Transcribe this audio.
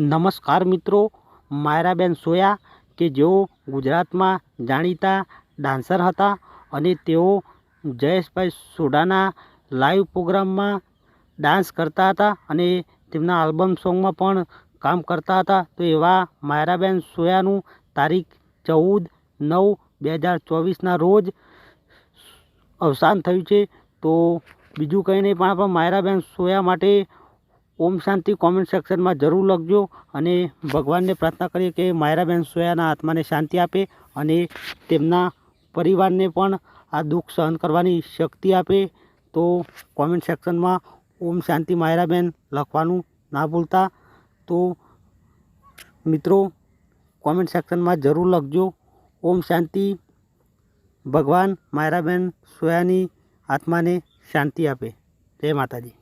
નમસ્કાર મિત્રો, માયરાબેન સોયા કે જેઓ ગુજરાતમાં જાણીતા ડાન્સર હતા અને તેઓ જયેશભાઈ સોઢાના લાઈવ પ્રોગ્રામમાં ડાન્સ કરતા હતા અને તેમના આલ્બમ સોંગમાં પણ કામ કરતા હતા. તો એવા માયરાબેન સોયાનું તારીખ 14/9/2024ના રોજ અવસાન થયું છે. તો બીજું કંઈ નહીં, પણ આપણે માયરાબેન સોયા માટે ઓમ શાંતિ કોમેન્ટ સેક્શનમાં જરૂર લખજો અને ભગવાનને પ્રાર્થના કરીએ કે માયરાબેન સોયાના આત્માને શાંતિ આપે અને તેમના પરિવારને પણ આ દુઃખ સહન કરવાની શક્તિ આપે. તો કોમેન્ટ સેક્શનમાં ઓમ શાંતિ માયરાબેન લખવાનું ના ભૂલતા. તો મિત્રો, કોમેન્ટ સેક્શનમાં જરૂર લખજો ઓમ શાંતિ. ભગવાન માયરાબેન સોયાની આત્માને શાંતિ આપે. જય માતાજી.